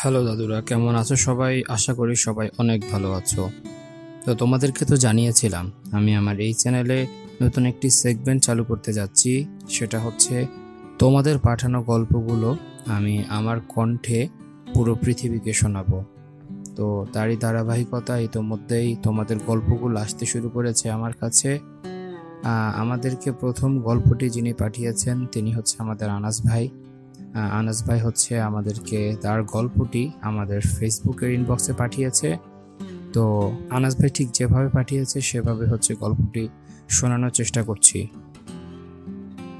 Hello দাদুরা, কেমন আছো সবাই? আশা করি সবাই অনেক ভালো আছো। তো তোমাদেরকে তো জানিয়েছিলাম আমি আমার এই চ্যানেলে নতুন একটি সেগমেন্ট চালু করতে যাচ্ছি। সেটা হচ্ছে তোমাদের পাঠানো গল্পগুলো আমি আমার কণ্ঠে পুরো পৃথিবীকে শোনাবো। তো তারই ধারাবাহিকতা ইতোমধ্যেই তোমাদের গল্পগুলো আসতে শুরু করেছে আমার কাছে। আমাদেরকে প্রথম গল্পটি যিনি পাঠিয়েছেন তিনি হচ্ছে আমাদের আনাস ভাই। আনাস ভাই হচ্ছে আমাদেরকে তার গল্পটি আমাদের ফেসবুকের ইনবক্সে পাঠিয়েছে। তো আনাস ভাই ঠিক যেভাবে পাঠিয়েছে সেভাবে হচ্ছে গল্পটি শোনানোর চেষ্টা করছি।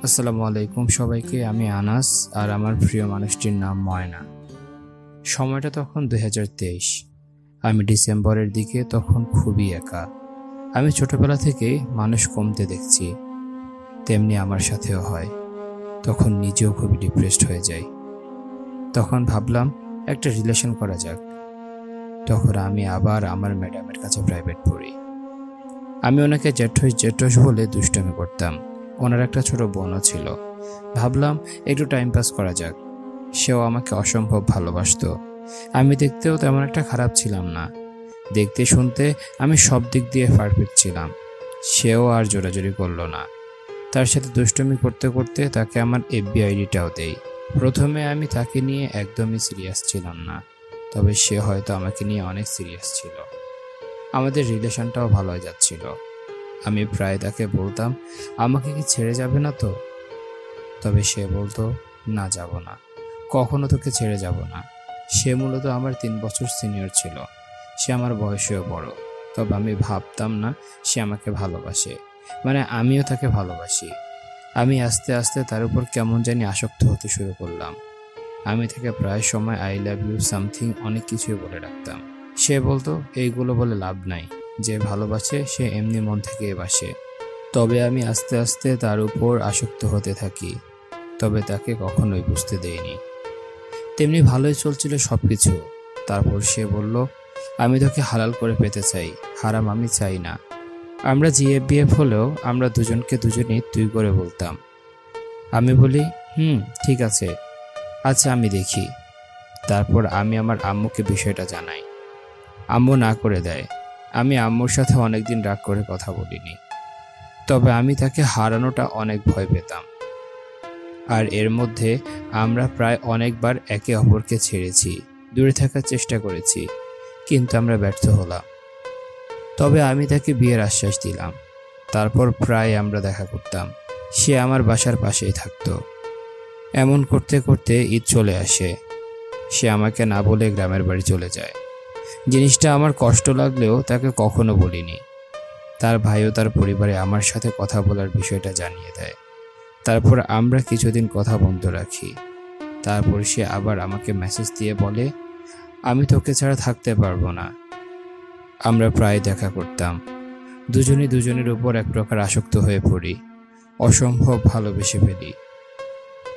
আসসালামু আলাইকুম সবাইকে, আমি আনাস আর আমার প্রিয় মানুষটির নাম ময়না। সময়টা তখন 2023। আমি ডিসেম্বরের দিকে, তখন খুবই একা। আমি ছোটবেলা থেকে মানুষ কমতে দেখছি, তেমনি আমার সাথেও হয়। তখন নিজেও খুবই ডিপ্রেসড হয়ে যাই। তখন ভাবলাম একটা রিলেশন করা যাক। তখন আমি আবার আমার ম্যাডামের কাছে প্রাইভেট পড়ি। আমি ওনাকে জেঠস বলে দুষ্টামি করতাম। ওনার একটা ছোট বোনও ছিল। ভাবলাম একটু টাইম পাস করা যাক। সেও আমাকে অসম্ভব ভালোবাসতো। আমি দেখতেও তেমন একটা খারাপ ছিলাম না। দেখতে শুনতে আমি সব দিক দিয়ে পারফেক্ট ছিলাম। সেও আর জোরাজুরি করলো না। তার সাথে দুষ্টুমি করতে করতে তাকে আমার এফবি আইডিটাও দেই। প্রথমে আমি তাকে নিয়ে একদমই সিরিয়াস ছিলাম না, তবে সে হয়তো আমাকে নিয়ে অনেক সিরিয়াস ছিল। আমাদের রিলেশনটাও ভালো যাচ্ছিল। আমি প্রায় তাকে বলতাম, আমাকে কি ছেড়ে যাবে না তো? তবে সে বলতো, না, যাব না, কখনো তোকে ছেড়ে যাব না। সে মূলত আমার 3 বছর সিনিয়র ছিল। সে আমার বয়সেও বড়। তবে আমি ভাবতাম না সে আমাকে ভালোবাসে, মানে আমিও তাকে ভালোবাসি। আমি আস্তে আস্তে তার উপর কেমন জানি আসক্ত হতে শুরু করলাম। আমি তাকে প্রায় সময় আই লাভ ইউ সামথিং অনেক কিছুই বলে রাখতাম। সে বলতো, এইগুলো বলে লাভ নাই, যে ভালোবাসে সে এমনি মন থেকে বাসে। তবে আমি আস্তে আস্তে তার উপর আসক্ত হতে থাকি, তবে তাকে কখনোই বুঝতে দেইনি। তেমনি ভালোই চলছিল সব কিছু। তারপর সে বলল, আমি তোকে হালাল করে পেতে চাই, হারাম আমি চাই না। আমরা জিএফবিএফ হলেও আমরা দুজনকে দুজনই তুই করে বলতাম। আমি বলি, ঠিক আছে, আচ্ছা আমি দেখি। তারপর আমি আমার আম্মুকে বিষয়টা জানাই। আম্মু না করে দেয়। আমি আম্মুর সাথে অনেকদিন রাগ করে কথা বলিনি। তবে আমি তাকে হারানোটা অনেক ভয় পেতাম। আর এর মধ্যে আমরা প্রায় অনেকবার একে অপরকে ছেড়েছি, দূরে থাকার চেষ্টা করেছি, কিন্তু আমরা ব্যর্থ হলাম। তবে আমি তাকে বিয়ের আশ্বাস দিলাম। তারপর প্রায় আমরা দেখা করতাম। সে আমার বাসার পাশেই থাকতো। এমন করতে করতে ঈদ চলে আসে। সে আমাকে না বলে গ্রামের বাড়ি চলে যায়। জিনিসটা আমার কষ্ট লাগলেও তাকে কখনো বলিনি। তার ভাইও তার পরিবারে আমার সাথে কথা বলার বিষয়টা জানিয়ে দেয়। তারপর আমরা কিছুদিন কথা বন্ধ রাখি। তারপর সে আবার আমাকে মেসেজ দিয়ে বলে, আমি তোকে ছাড়া থাকতে পারবো না। আমরা প্রায় দেখা করতাম। দুজনই দুজনের উপর এক প্রকার আসক্ত হয়ে পড়ি, অসম্ভব ভালোবেসে ফেলি।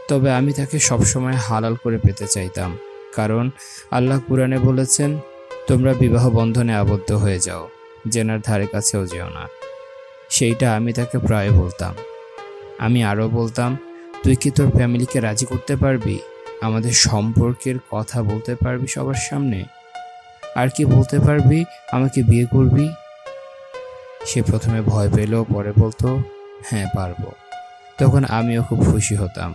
তবে আমি তাকে সবসময় হালাল করে পেতে চাইতাম, কারণ আল্লাহ কুরআনে বলেছেন, তোমরা বিবাহ বন্ধনে আবদ্ধ হয়ে যাও, জেনার ধারে কাছেও যেও না। সেইটা আমি তাকে প্রায় বলতাম। আমি আরও বলতাম, তুই কি তোর ফ্যামিলিকে রাজি করতে পারবি? আমাদের সম্পর্কের কথা বলতে পারবি সবার সামনে? আর কি বলতে পারবি আমাকে বিয়ে করবি? সে প্রথমে ভয় পেলেও পরে বলতো, হ্যাঁ পারবো। তখন আমিও খুব খুশি হতাম।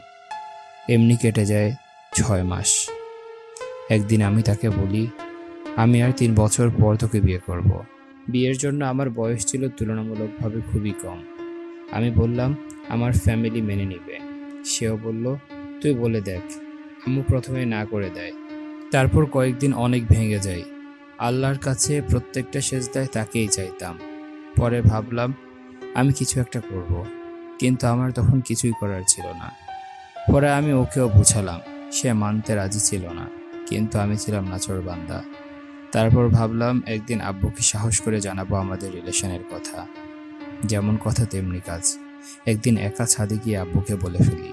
এমনি কেটে যায় 6 মাস। একদিন আমি তাকে বলি, আমি আর 3 বছর পর তোকে বিয়ে করব। বিয়ের জন্য আমার বয়স ছিল তুলনামূলকভাবে খুবই কম। আমি বললাম, আমার ফ্যামিলি মেনে নিবে। সেও বলল, তুই বলে দেখ। আম্মু প্রথমে না করে দেয়। তারপর কয়েকদিন অনেক ভেঙে যাই। আল্লাহর কাছে প্রত্যেকটা সেজদায় তাকেই চাইতাম। পরে ভাবলাম আমি কিছু একটা করব, কিন্তু আমার তখন কিছুই করার ছিল না। পরে আমি ওকেও বুঝালাম, সে মানতে রাজি ছিল না, কিন্তু আমি ছিলাম নাছোড়বান্দা। তারপর ভাবলাম একদিন আব্বুকে সাহস করে জানাবো আমাদের রিলেশনের কথা। যেমন কথা তেমনি কাজ। একদিন একা ছাদে গিয়ে আব্বুকে বলে ফেলি।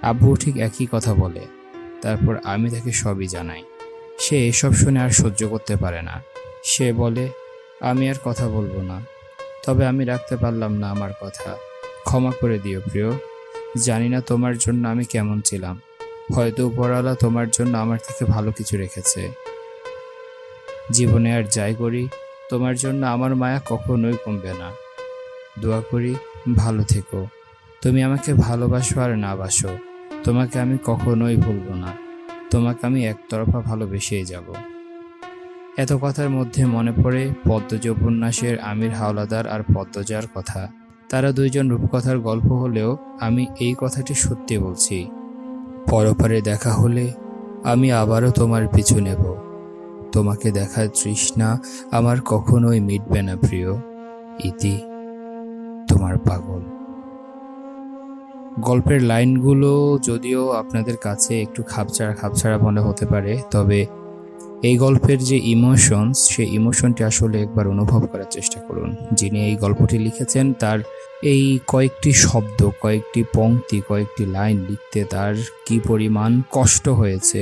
আব্বু ঠিক একই কথা বলে। তারপর আমি তাকে সবই জানাই। সে এসব শুনে আর সহ্য করতে পারে না। সে বলে, আমি আর কথা বলবো না। তবে আমি রাখতে পারলাম না আমার কথা। ক্ষমা করে দিও প্রিয়। জানি না তোমার জন্য আমি কেমন ছিলাম। হয়তো উপরওয়ালা তোমার জন্য আমার থেকে ভালো কিছু রেখেছে। জীবনে আর যাই করি, তোমার জন্য আমার মায়া কখনোই কমবে না। দোয়া করি ভালো থেকো। তুমি আমাকে ভালোবাসো আর না বাসো, তোমাকে আমি কখনোই ভুলবো না। তোমাকে আমি একতরফা ভালোবেসেই যাব। এত কথার মধ্যে মনে পড়ে পদ্মজ উপন্যাসের আমির হাওলাদার আর পদ্মজার কথা। তারা দুইজন রূপকথার গল্প হলেও আমি এই কথাটি সত্যি বলছি, পরপারে দেখা হলে আমি আবারও তোমার পিছু নেব। তোমাকে দেখার তৃষ্ণা আমার কখনোই মিটবে না প্রিয়। ইতি, তোমার পাগল। গল্পের লাইনগুলো যদিও আপনাদের কাছে একটু খাপছাড়া মনে হতে পারে, তবে এই গল্পের যে ইমোশনস, সেই ইমোশনটি আসলে একবার অনুভব করার চেষ্টা করুন। যিনি এই গল্পটি লিখেছেন তার এই কয়েকটি শব্দ, কয়েকটি পংক্তি, কয়েকটি লাইন লিখতে তার কি পরিমাণ কষ্ট হয়েছে,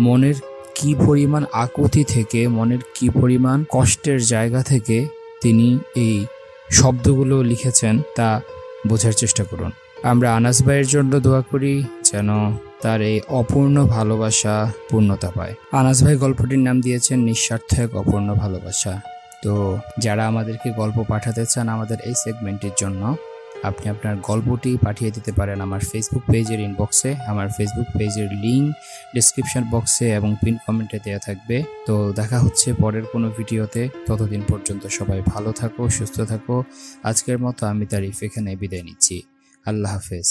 মনের কি পরিমাণ আকুতি থেকে, মনের কি পরিমাণ কষ্টের জায়গা থেকে তিনি এই শব্দগুলো লিখেছেন তা বোঝার চেষ্টা করুন। আমরা আনাস ভাইয়ের জন্য দোয়া করি যেন তার এই অপূর্ণ ভালোবাসা পূর্ণতা পায়। আনাস ভাই গল্পটির নাম দিয়েছেন নিঃস্বার্থ এক অপূর্ণ ভালোবাসা। তো যারা আমাদেরকে গল্প পাঠাতে চান আমাদের এই সেগমেন্টের জন্য, আপনি আপনার গল্পটি পাঠিয়ে দিতে পারেন আমার ফেসবুক পেজের ইনবক্সে। আমার ফেসবুক পেজের লিঙ্ক ডিসক্রিপশন বক্সে এবং পিন কমেন্টে দেওয়া থাকবে। তো দেখা হচ্ছে পরের কোনো ভিডিওতে। ততদিন পর্যন্ত সবাই ভালো থাকো, সুস্থ থাকো। আজকের মতো আমি তারিফ এখানে বিদায় নিচ্ছি। আল্লাহ হাফেজ।